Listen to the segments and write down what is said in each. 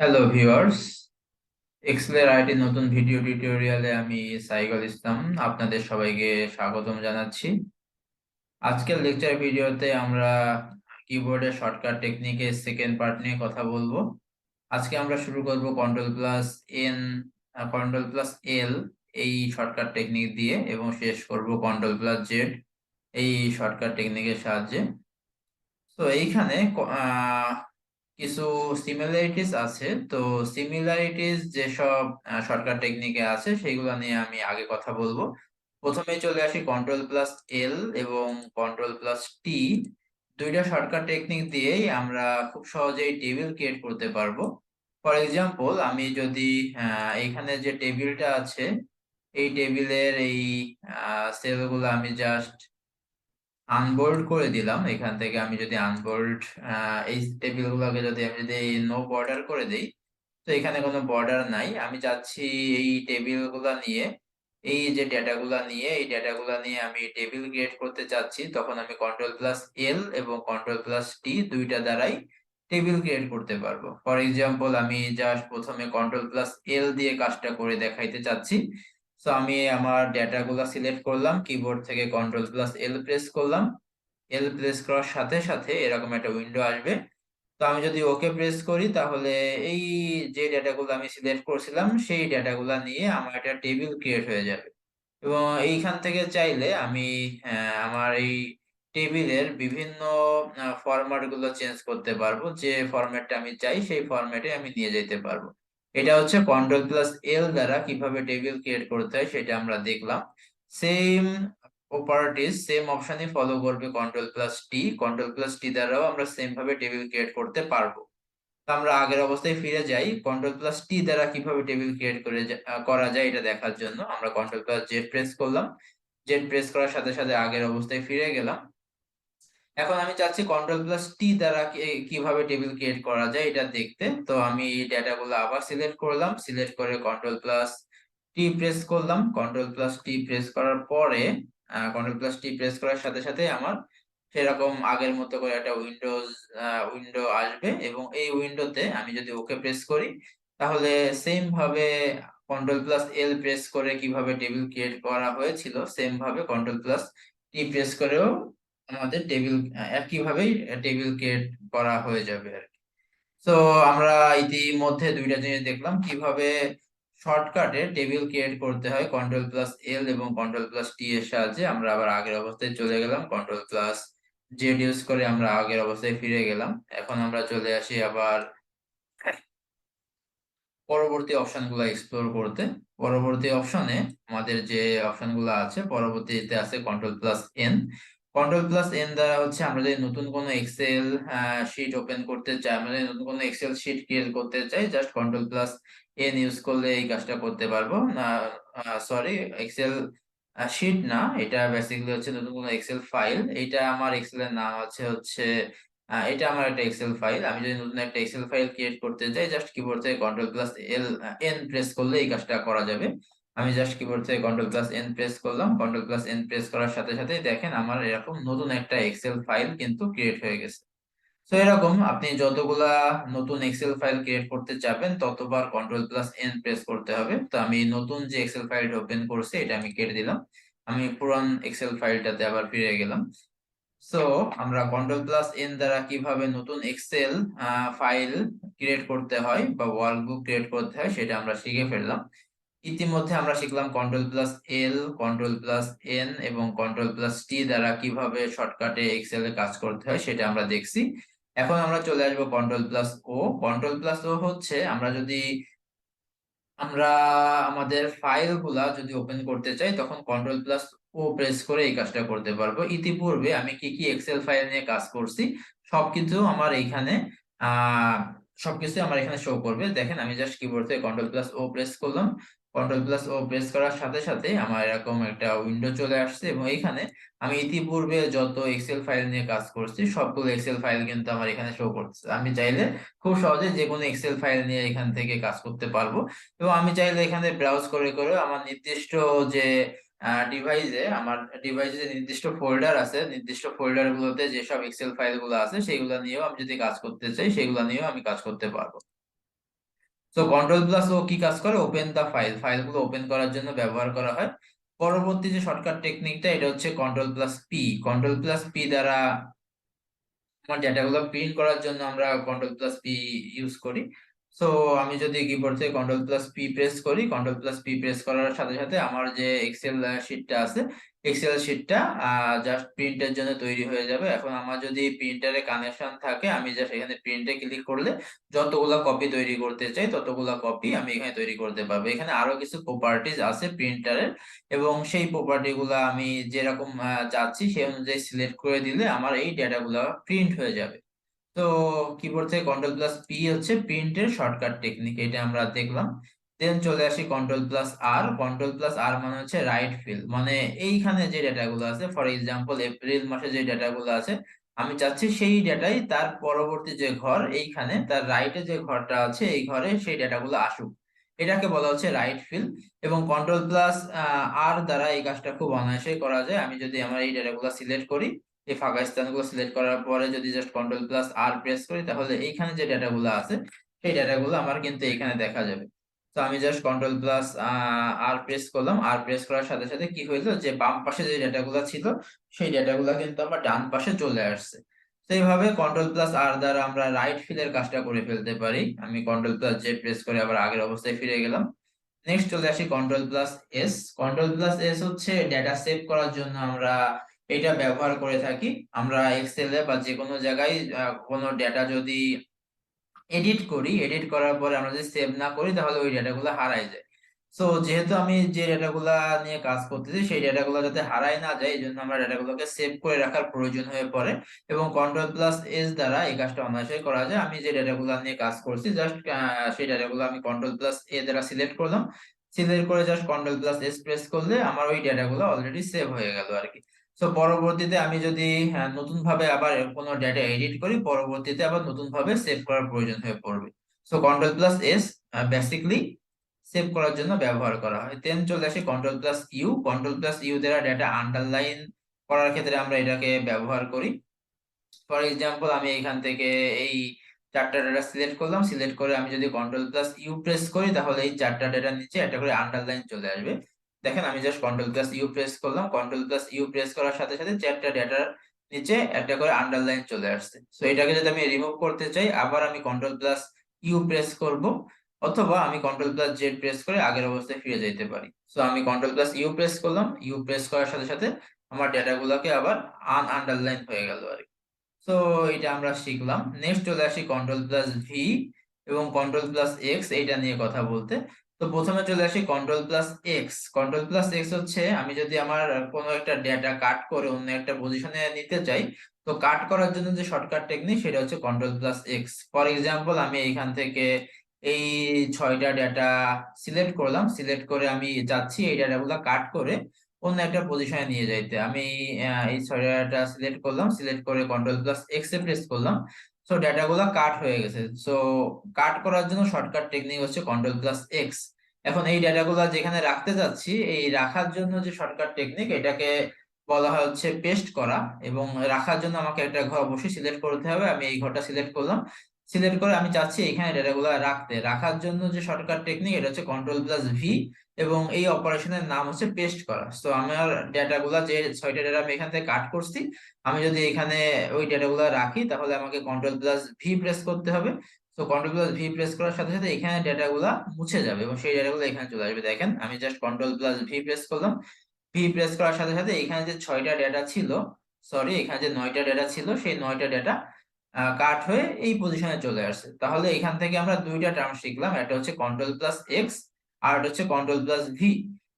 Hello viewers, এক্সেলের IT নতুন video টিউটোরিয়ালে আমি সাইকুল ইসলাম আপনাদের সবাইকে স্বাগতম জানাচ্ছি। আজকের লেকচার ভিডিওতে আমরা কিবোর্ডের শর্টকাট টেকনিকের সেকেন্ড পার্ট নিয়ে কথা বলবো। আজকে আমরা শুরু করব control plus control plus L এই শর্টকাট টেকনিক দিয়ে এবং শেষ করব কন্ট্রোল প্লাস জেড এই শর্টকাট টেকনিকের সাহায্যে। তো এইখানে কিছু সিমিলারিটিস আছে। তো সিমিলারিটিস যেসব শর্টকাট টেকনিকে আছে সেগুলো নিয়ে আমি আগে কথা বলবো। প্রথমে চলে আসি কন্ট্রোল প্লাস এল এবং কন্ট্রোল প্লাস টি। দুইটা শর্টকাট টেকনিক দিয়েই আমরা খুব সহজেই টেবিল ক্রিয়েট করতে পারবো। ফর এক্সাম্পল, আমি যদি এইখানে যে টেবিলটা আছে এই টেবিলের এই সেলগুলো আমি জাস্ট আনবোল্ড করে দিলাম। এখান থেকে আমি যদি আনবোল্ড এই টেবিল গুলোকে যদি আমি যদি নো বর্ডার করে দিই, তো এখানে কোনো বর্ডার নাই। আমি চাচ্ছি এই টেবিল গুলা নিয়ে, এই যে ডেটা গুলা নিয়ে আমি টেবিল ক্রিয়েট করতে চাচ্ছি, তখন আমি কন্ট্রোল প্লাস এল এবং কন্ট্রোল প্লাস টি দুইটা দ্বারাই টেবিল ক্রিয়েট করতে পারবো। ফর এক্সাম্পল, আমি জাস্ট প্রথমে কন্ট্রোল প্লাস এল দিয়ে কাজটা করে দেখাইতে চাচ্ছি। তো আমি আমার ডেটা গুলা সিলেক্ট করলাম, কিবোর্ড থেকে কন্ট্রোল প্লাস এল প্রেস করলাম। এল প্রেস করার সাথে সাথে এরকম একটা উইন্ডো আসবে। তো আমি যদি ওকে প্রেস করি, তাহলে এই যে ডেটাগুলো আমি সিলেক্ট করছিলাম সেই ডেটাগুলো নিয়ে আমার একটা টেবিল ক্রিয়েট হয়ে যাবে। এবং এইখান থেকে চাইলে আমি আমার এই টেবিলের বিভিন্ন ফরম্যাট গুলো চেঞ্জ করতে পারবো। যে ফরম্যাটটা আমি চাই সেই ফরম্যাটে আমি নিয়ে যেতে পারবো। এটা হচ্ছে কন্ট্রোল প্লাস এল দ্বারা কিভাবে টেবিল ক্রিয়েট করতে হয় সেটা আমরা দেখলাম। সেম প্রপার্টিজ, সেম অপশনই ফলো করবে কন্ট্রোল প্লাস টি দ্বারাও আমরা সেম ভাবে টেবিল ক্রিয়েট করতে পারবো। তো আমরা আগের অবস্থায় ফিরে যাই। কন্ট্রোল প্লাস টি দ্বারা কিভাবে টেবিল ক্রিয়েট করা যায় এটা দেখার জন্য আমরা কন্ট্রোল প্লাস জেড প্রেস করলাম। জেড প্রেস করার সাথে সাথে আগের অবস্থায় ফিরে গেলাম। এখন আমি চাচ্ছি কন্ট্রোল প্লাস টি দ্বারা কিভাবে টেবিল ক্রিয়েট করা যায় এটা দেখতে। তো আমি এই ডেটাগুলো আবার সিলেক্ট করলাম, সিলেক্ট করে কন্ট্রোল প্লাস টি প্রেস করলাম। কন্ট্রোল প্লাস টি প্রেস করার পরে কন্ট্রোল প্লাস টি প্রেস করার সাথে সাথে আমার সেরকম আগের মতো করে একটা উইন্ডো আসবে। এবং এই উইন্ডোতে আমি যদি ওকে প্রেস করি, তাহলে সেম ভাবে কন্ট্রোল প্লাস এল প্রেস করে কিভাবে টেবিল ক্রিয়েট করা হয়েছিল, সেম ভাবে কন্ট্রোল প্লাস টি প্রেস করেও আমাদের একইভাবেই টেবিল ক্রিয়েট করা হয়ে যাবে আর কি। তো আমরা ইতিমধ্যে দুইটা জিনিস দেখলাম, কিভাবে শর্টকাটে টেবিল ক্রিয়েট করতে হয় কন্ট্রোল প্লাস এল এবং কন্ট্রোল প্লাস টি এর সাহায্যে। আমরা আবার আগের অবস্থায় চলে গেলাম, কন্ট্রোল প্লাস জেড ইউজ করে আমরা আগের অবস্থায় ফিরে গেলাম। এখন আমরা চলে আসি আবার পরবর্তী অপশনগুলো এক্সপ্লোর করতে। পরবর্তী অপশনে আমাদের যে অপশনগুলো আছে, পরবর্তীতে আছে control plus N. Control plus N দ্বারা হচ্ছে আমরা যদি নতুন কোনো এক্সেল শিট ওপেন করতে চাই, আমরা যদি নতুন কোনো এক্সেল শিট ক্রিয়েট করতে চাই, just control plus N use করলে এই কাজটা করতে পারবো না। সরি, এক্সেল শিট না, এটা বেসিক্যালি হচ্ছে নতুন কোনো এক্সেল ফাইল। এটা আমার এক্সেলের নাম হচ্ছে এটা আমার একটা এক্সেল ফাইল। আমি যদি নতুন একটা এক্সেল ফাইল ক্রিয়েট করতে চাই, জাস্ট কিবোর্ড থেকে কন্ট্রোল প্লাস এন প্রেস করলে এই কাজটা করা যাবে। আমি জাস্ট কিবোর্ড থেকে কন্ট্রোল প্লাস এন প্রেস করলাম। কন্ট্রোল প্লাস এন প্রেস করার সাথে সাথে দেখেন আমার এরকম নতুন একটা এক্সেল ফাইল কিন্তু ক্রিয়েট হয়ে গেছে। তো এরকম আপনি যতগুলা নতুন এক্সেল ফাইল ক্রিয়েট করতে চাবেন ততবার কন্ট্রোল প্লাস এন প্রেস করতে হবে। তো আমি নতুন যে এক্সেল ফাইলটা ওপেন করছি এটা আমি কেটে দিলাম। আমি পুরান এক্সেল ফাইলটাতে আবার ফিরে গেলাম। সো আমরা কন্ট্রোল প্লাস এন দ্বারা কিভাবে নতুন এক্সেল ফাইল ক্রিয়েট করতে হয় বা ওয়ার্কবুক ক্রিয়েট করতে হয় সেটা আমরা শিখে ফেললাম। ইতিমধ্যে আমরা শিখলাম control plus L, control plus N এবং কন্ট্রোল প্লাস টি দ্বারা কিভাবে শর্টকাটে এক্সেলে কাজ করতে হয় সেটা আমরা দেখছি। এখন আমরা চলে আসবো কন্ট্রোল প্লাস ও। কন্ট্রোল প্লাস ও হচ্ছে আমরা আমাদের ফাইল গুলা যদি ওপেন করতে চাই, তখন কন্ট্রোল প্লাস ও প্রেস করে এই কাজটা করতে পারবো। ইতিপূর্বে আমি কি কি এক্সেল ফাইল নিয়ে কাজ করছি সবকিছু আমার এইখানে আহ সবকিছু আমার এখানে শো করবে। দেখেন, আমি জাস্ট কিবোর্ড থেকে কন্ট্রোল প্লাস ও প্রেস করলাম। কন্ট্রোল প্লাস ও প্রেস করার সাথে সাথে আমার এরকম একটা উইন্ডো চলে আসছে এবং এখানে আমি ইতিপূর্বে যত এক্সেল ফাইল নিয়ে কাজ করছি সবগুলো এক্সেল ফাইল কিন্তু আমার এখানে শো করছে। আমি চাইলে খুব সহজে যে কোনো এক্সেল ফাইল নিয়ে এখান থেকে কাজ করতে পারবো। এবং আমি চাইলে এখানে ব্রাউজ করে করে আমার নির্দিষ্ট যে ডিভাইসে যে নির্দিষ্ট ফোল্ডার আছে, নির্দিষ্ট ফোল্ডার গুলোতে যেসব এক্সেল ফাইল গুলো আছে সেগুলো নিয়েও আমি যদি কাজ করতে চাই সেগুলো নিয়েও আমি কাজ করতে পারবো। তো কন্ট্রোল প্লাস ও কি কাজ করে, ওপেন দা ফাইল, ফাইলগুলো ওপেন করার জন্য ব্যবহার করা হয়। পরবর্তী যে শর্টকাট টেকনিকটা এটা হচ্ছে control plus P. Control plus P দ্বারা আমার ডেটাগুলো প্রিন্ট করার জন্য আমরা কন্ট্রোল প্লাস পি ইউজ করি। সো আমি যদি কিবোর্ড থেকে কন্ট্রোল প্লাস পি প্রেস করি, কন্ট্রোল প্লাস পি প্রেস করার সাথে সাথে আমার যে এক্সেল শিটটা আছে, এক্সেল শিটটা জাস্ট প্রিন্টের জন্য তৈরি হয়ে যাবে। এখন আমার যদি প্রিন্টারে কানেকশন থাকে, আমি জাস্ট এখানে প্রিন্টে ক্লিক করলে যতগুলা কপি তৈরি করতে চাই ততগুলা কপি আমি এখানে তৈরি করতে পারবো। এখানে আরো কিছু প্রপার্টিজ আছে প্রিন্টারের, এবং সেই প্রপার্টি গুলা আমি যেরকম চাচ্ছি সেই অনুযায়ী সিলেক্ট করে দিলে আমার এই ডেটা গুলা প্রিন্ট হয়ে যাবে। তো কিবোর্ড থেকে কন্ট্রোল প্লাস পি হচ্ছে প্রিন্টের শর্টকাট টেকনিক, এটা আমরা দেখলাম। দেন চলে আসি কন্ট্রোল প্লাস আর। কন্ট্রোল প্লাস আর মানে হচ্ছে রাইট ফিল, মানে এইখানে যে ডেটা গুলো আছে, ফর এক্সাম্পল এপ্রিল মাসে যে ডেটা গুলো আছে, আমি চাচ্ছি সেই ডেটাই তার পরবর্তী যে ঘর, এইখানে তার রাইটে যে ঘরটা আছে এই ঘরে সেই ডেটা গুলো আসুক, এটাকে বলা হচ্ছে রাইট ফিল। এবং কন্ট্রোল প্লাস আর দ্বারা এই কাজটা খুব অনায়াসে করা যায়। আমি যদি আমার এই ডেটা গুলো সিলেক্ট করি, এই ফাঁকা স্থানগুলো সিলেক্ট করার পরে যদি জাস্ট কন্ট্রোল প্লাস আর প্রেস করি, তাহলে এইখানে যে ডেটাগুলো আছে সেই ডেটাগুলো আমার কিন্তু এখানে দেখা যাবে। তো আমি জাস্ট কন্ট্রোল প্লাস আর প্রেস করলাম, আর প্রেস করার সাথে সাথে কি হইলো, যে বাম পাশে যে ডেটাগুলো ছিল সেই ডেটাগুলো কিন্তু আমার ডান পাশে চলে আসছে। তো এইভাবে কন্ট্রোল প্লাস আর দ্বারা আমরা রাইট ফিলের কাজটা করে ফেলতে পারি। আমি কন্ট্রোল প্লাস জে প্রেস করে আবার আগের অবস্থায় ফিরে গেলাম। নেক্সট চলে আসি control plus S. Control plus S হচ্ছে ডেটা সেভ করার জন্য আমরা এটা ব্যবহার করে থাকি। আমরা এক্সেলে বা যে কোনো জায়গায় কোনো ডেটা যদি এডিট করি, এডিট করার পরে আমরা যদি সেভ না করি তাহলে ওই ডেটাগুলো হারায় যায়। সো যেহেতু আমি যে ডেটাগুলা নিয়ে কাজ করতেছি সেই ডেটাগুলো যাতে হারায় না যায়, এই জন্য আমরা ডেটাগুলোকে সেভ করে রাখার প্রয়োজন হয়ে পড়ে। এবং কন্ট্রোল প্লাস এস দ্বারা এই কাজটা অনায়াসে করা যায়। আমি যে ডেটাগুলো নিয়ে কাজ করছি জাস্ট সেই ডেটাগুলো আমি কন্ট্রোল প্লাস এ দ্বারা সিলেক্ট করলাম। সিলেক্ট করে just control plus S press করলে আমার ওই ডেটাগুলো অলরেডি সেভ হয়ে গেল আর কি। সো পরবর্তীতে আমি যদি নতুন ভাবে আবার কোনো ডেটা এডিট করি, পরবর্তীতে আবার নতুন ভাবে সেভ করার প্রয়োজন হয়ে পড়বে। So control plus S basically save করার জন্য ব্যবহার করা হয়। দেন চলে আসে control plus U. Control plus U দ্বারা ডেটা আন্ডারলাইন করার ক্ষেত্রে আমরা এটাকে ব্যবহার করি। ফর এক্সাম্পল আমি এখান থেকে এই চারটা ডেটা সিলেক্ট করলাম, সিলেক্ট করে আমি যদি কন্ট্রোল প্লাস ইউ প্রেস করি তাহলে এই চারটা ডেটার নিচে একটা করে আন্ডারলাইন চলে আসবে। দেখেন আমি just control plus U press করলাম, কন্ট্রোল প্লাস ইউ প্রেস করার সাথে সাথে চারটা ডেটার নিচে একটা করে আন্ডারলাইন চলে আসছে। সো এটাকে যদি আমি রিমুভ করতে চাই, আবার আমি কন্ট্রোল প্লাস ইউ প্রেস করব, অথবা আমি কন্ট্রোল প্লাস জেড প্রেস করে আগের অবস্থায় ফিরে যেতে পারি। সো আমি কন্ট্রোল প্লাস ইউ প্রেস করলাম, ইউ প্রেস করার সাথে সাথে আমার ডেটাগুলোকে আবার আন্ডারলাইন হয়ে গেল আর কি। তো এটা আমরা শিখলাম। নেক্সট চলে আসি কন্ট্রোল প্লাস ভি এবং কন্ট্রোল প্লাস এক্স, এইটা নিয়ে কথা বলতে। তো প্রথমে চলে আসি control plus x. Control plus x হচ্ছে আমি যদি আমার কোনো একটা ডেটা কাট করে অন্য একটা পজিশনে নিতে চাই, তো কাট করার জন্য যে শর্টকাট টেকনিক সেটা হচ্ছে control plus x. For example আমি এইখান থেকে এই 6টা ডেটা সিলেক্ট করলাম, সিলেক্ট করে আমি চাচ্ছি এই ডেটাগুলো কাট করে অন্য একটা পজিশনে নিয়ে যাইতে। আমি এই 6টা সিলেক্ট করলাম, সিলেক্ট করে কন্ট্রোল প্লাস এক্স এ প্রেস করলাম। সো ডেটাগুলো কাট হয়ে গেছে। সো কাট করার জন্য শর্টকাট টেকনিক হচ্ছে কন্ট্রোল প্লাস এক্স। এখন এই ডেটাগুলো যেখানে রাখতে যাচ্ছি, এই রাখার জন্য যে শর্টকাট টেকনিক এটাকে বলা হয় হচ্ছে পেস্ট করা। এবং রাখার জন্য আমাকে একটা ঘর অবশ্যই সিলেক্ট করতে হবে, আমি এই ঘরটা সিলেক্ট করলাম। সিলেক্ট করে আমি চাচ্ছি এখানে ডেটাগুলো রাখতে, রাখার জন্য যে শর্টকাট টেকনিক এটা হচ্ছে কন্ট্রোল প্লাস ভি, এবং এই অপারেশনের নাম হচ্ছে পেস্ট করা। তো আমার ডেটাগুলা যে 6টা ডেটা আমি এখান থেকে কাট করছি, আমি যদি এখানে ওই ডেটাগুলো রাখি তাহলে আমাকে কন্ট্রোল প্লাস ভি প্রেস করতে হবে। তো কন্ট্রোল প্লাস ভি প্রেস করার সাথে সাথে এখানে ডেটাগুলা মুছে যাবে এবং সেই ডেটাগুলো এখানে চলে আসবে। দেখেন আমি just control plus V press করলাম, ভি প্রেস করার সাথে সাথে এখানে যে 6টা ডেটা ছিল, সরি এখানে যে 9টা ডেটা ছিল সেই 9টা ডেটা কাট হয়ে এই পজিশনে চলে আসছে। তাহলে এখান থেকে আমরা দুইটা টার্ম শিখলাম, একটা হচ্ছে কন্ট্রোল প্লাস এক্স আর একটা হচ্ছে control plus V.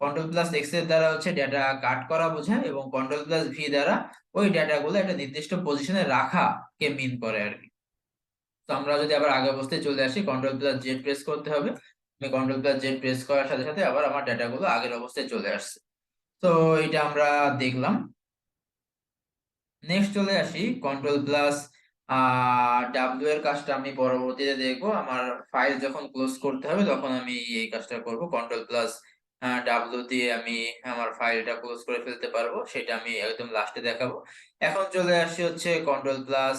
Control plus x এর দ্বারা হচ্ছে ডেটা কাট করা বোঝায়, এবং কন্ট্রোল প্লাস ভি দ্বারা ওই ডেটাগুলো একটা নির্দিষ্ট পজিশনে রাখা কে মিন করে আর কি। তো আমরা যদি আবার আগের অবস্থায় চলে আসি, কন্ট্রোল প্লাস জেড প্রেস করতে হবে। আমি কন্ট্রোল প্লাস জেড প্রেস করার সাথে সাথে আবার আমার ডেটাগুলো আগের অবস্থায় চলে আসছে। তো এটা আমরা দেখলাম। নেক্সট চলে আসি কন্ট্রোল প্লাস ডাব্লিউ এর কাজটা আমি পরবর্তীতে দেখবো। আমার ফাইল যখন ক্লোজ করতে হবে তখন আমি এই কাজটা করব। কন্ট্রোল প্লাস ডাব্লিউ দিয়ে আমি আমার ফাইলটা ক্লোজ করে ফেলতে পারবো, সেটা আমি একদম লাস্টে দেখাবো। এখন চলে আসি হচ্ছে control plus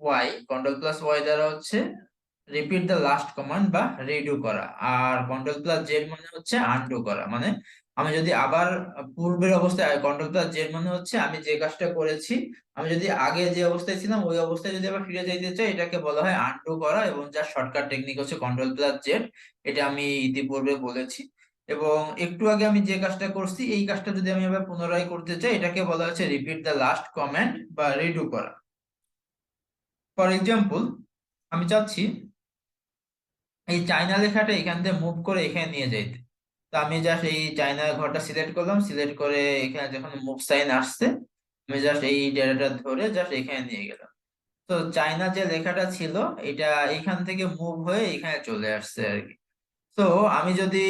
Y. Control plus Y দ্বারা হচ্ছে রিপিট দ্য লাস্ট কমান্ড বা রিডু করা। আর কন্ট্রোল প্লাস জেড মানে হচ্ছে আনডু করা। মানে আমি যদি আবার পূর্বের অবস্থায়, কন্ট্রোল প্লাস জেড মানে হচ্ছে আমি যে কাজটা করেছি, আমি যদি আগে যে অবস্থায় ছিলাম ওই অবস্থায় যদি আবার ফিরে যাইতে চাই, এটাকে বলা হয় আনডু করা। এবং যার শর্টকাট টেকনিক হচ্ছে কন্ট্রোল প্লাস জেড। এটা আমি ইতিপূর্বে বলেছি। এবং একটু আগে আমি যে কাজটা করছি এই কাজটা যদি আমি আবার পুনরায় করতে চাই, এটাকে বলা হচ্ছে রিপিট দ্য লাস্ট কমান্ড বা রিডু করা। ফর এক্সাম্পল, আমি চাচ্ছি এই চায়না লেখাটা এখান থেকে মুভ করে এখানে নিয়ে যাইতে। তো আমি জাস্ট এই চায়না ঘরটা সিলেক্ট করলাম, সিলেক্ট করে এখানে যখন মুভ সাইন আসছে, আমি জাস্ট এই ডেটাটা ধরে জাস্ট এখানে নিয়ে গেলাম। তো চায়না যে লেখাটা ছিল এটা এখান থেকে মুভ হয়ে এখানে চলে আসছে আর কি। তো আমি যদি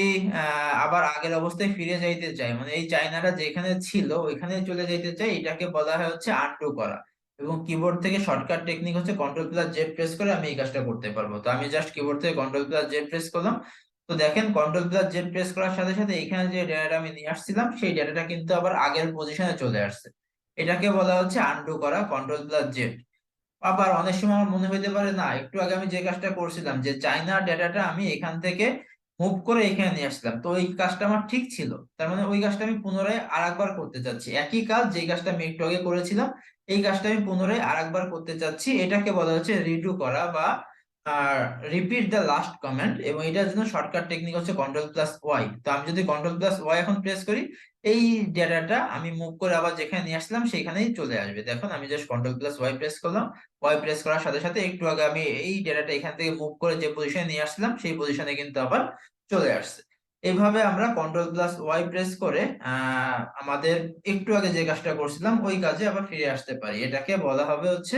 আবার আগের অবস্থায় ফিরে যাইতে চাই, মানে এই চায়নাটা যেখানে ছিল ওইখানে চলে যাইতে চাই, এটাকে বলা হয় হচ্ছে আনডু করা। এবং কিবোর্ড থেকে শর্টকাট টেকনিক হচ্ছে কন্ট্রোল প্লাস জেড প্রেস করে আমি এই কাজটা করতে পারবো। তো আমি জাস্ট কিবোর্ড থেকে কন্ট্রোল প্লাস জেড প্রেস করলাম। তো দেখেন কন্ট্রোল প্লাস জেড প্রেস করার সাথে সাথে এখানে যে ডেটাটা আমি নিয়ে আসছিলাম সেই ডেটাটা কিন্তু আবার আগের পজিশনে চলে আসছে। এটাকে বলা হচ্ছে আনডু করা, কন্ট্রোল প্লাস জেড। আবার অনেক সময় আমার মনে হইতে পারে না, একটু আগে আমি যে কাজটা করছিলাম যে চাইনা ডেটাটা আমি এখান থেকে মুভ করে এখানে নিয়ে আসলাম, তো ওই কাজটা আমার ঠিক ছিল। তার মানে ওই কাজটা আমি পুনরায় আরেকবার করতে চাচ্ছি, একই কাজ যে কাজটা আমি একটু আগে করেছিলাম এই কাজটা আমি পুনরায় আরেকবার করতে চাচ্ছি। এটাকে বলা হচ্ছে রিডু করা বা রিপিট দ্য লাস্ট কমান্ড। এবং এটার জন্য শর্টকাট টেকনিক হচ্ছে কন্ট্রোল প্লাস ওয়াই। তো আমি যদি কন্ট্রোল প্লাস ওয়াই এখন প্রেস করি, এই ডেটাটা আমি মুভ করে আবার যেখানে নিয়ে আসলাম সেখানেই চলে আসবে। দেখুন আমি just control plus Y press করলাম, ওয়াই প্রেস করার সাথে সাথে একটু আগে আমি এই ডেটাটা এখান থেকে মুভ করে যে পজিশনে নিয়ে আসলাম সেই পজিশনে কিন্তু আবার চলে আসছে। এইভাবে আমরা কন্ট্রোল প্লাস ওয়াই প্রেস করে আমাদের একটু আগে যে কাজটা করছিলাম ওই কাজে আবার ফিরে আসতে পারি। এটাকে বলা হবে হচ্ছে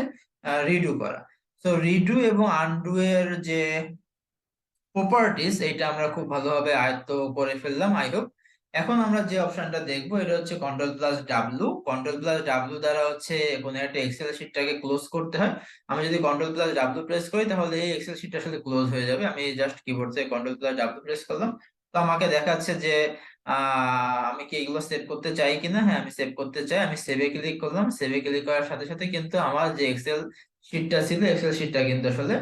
রিডু করা। তো রিডু এবং আনডু এর যে প্রপার্টিস এটা আমরা খুব ভালোভাবে আয়ত্ত করে ফেললাম আই হোপ। এখন আমরা যে অপশনটা দেখবো এটা হচ্ছে control plus W. Control plus W দ্বারা হচ্ছে কোনো একটা এক্সেল শিটটাকে ক্লোজ করতে হয়। আমি যদি কন্ট্রোল প্লাস ডাব্লু প্রেস করি তাহলে এই এক্সেল শিটটা আসলে ক্লোজ হয়ে যাবে। আমি জাস্ট কিবোর্ড থেকে কন্ট্রোল প্লাস ডাব্লু প্রেস করলাম। তো আমাকে দেখাচ্ছে যে আমি কি এগুলো সেভ করতে চাই কিনা। হ্যাঁ আমি সেভ করতে চাই, আমি সেভে ক্লিক করলাম। সেভে ক্লিক করার সাথে সাথে কিন্তু আমার যে এক্সেল শিটটা ছিল এক্সেল শিটটা কিন্তু আসলে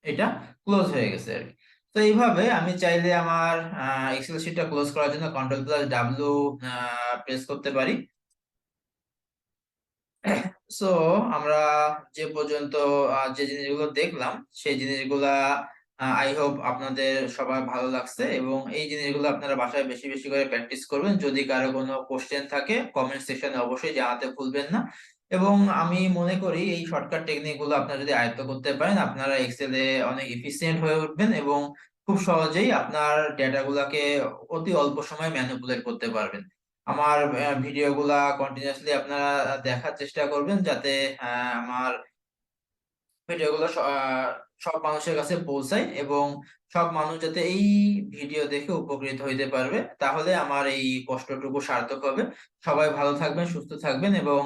এটা ক্লোজ হয়ে গেছে আর কি। তো এইভাবে আমি চাইলে আমার এক্সেল শিটটা ক্লোজ করার জন্য কন্ট্রোল প্লাস ডাব্লু প্রেস করতে পারি। সো আমরা যে পর্যন্ত যে জিনিসগুলো দেখলাম সেই জিনিসগুলা আই হোপ আপনাদের সবার ভালো লাগছে। এবং এই জিনিসগুলো আপনারা বাসায় বেশি বেশি করে প্র্যাকটিস করবেন। যদি কারো কোনো কোশ্চেন থাকে কমেন্ট সেকশনে অবশ্যই জানাতে ভুলবেন না। এবং আমি মনে করি এই শর্টকাট টেকনিক গুলো আপনারা যদি আয়ত্ত করতে পারেন আপনারা এক্সেলে অনেক এফিসিয়েন্ট হয়ে উঠবেন এবং খুব সহজেই আপনার ডেটা গুলাকে অতি অল্প সময়ে ম্যানিপুলেট করতে পারবেন। আমার ভিডিওগুলা কন্টিনিউয়াসলি আপনারা দেখার চেষ্টা করবেন যাতে আমার ভিডিওগুলো সব মানুষের কাছে পৌঁছায় এবং সব মানুষ যাতে এই ভিডিও দেখে উপকৃত হইতে পারবে, তাহলে আমার এই কষ্টটুকু সার্থক হবে। সবাই ভালো থাকবেন, সুস্থ থাকবেন এবং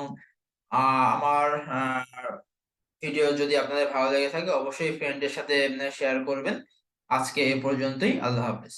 আমার ভিডিও যদি আপনাদের ভালো লেগে থাকে অবশ্যই ফ্রেন্ডের সাথে শেয়ার করবেন। আজকে এ পর্যন্তই, আল্লাহ হাফেজ।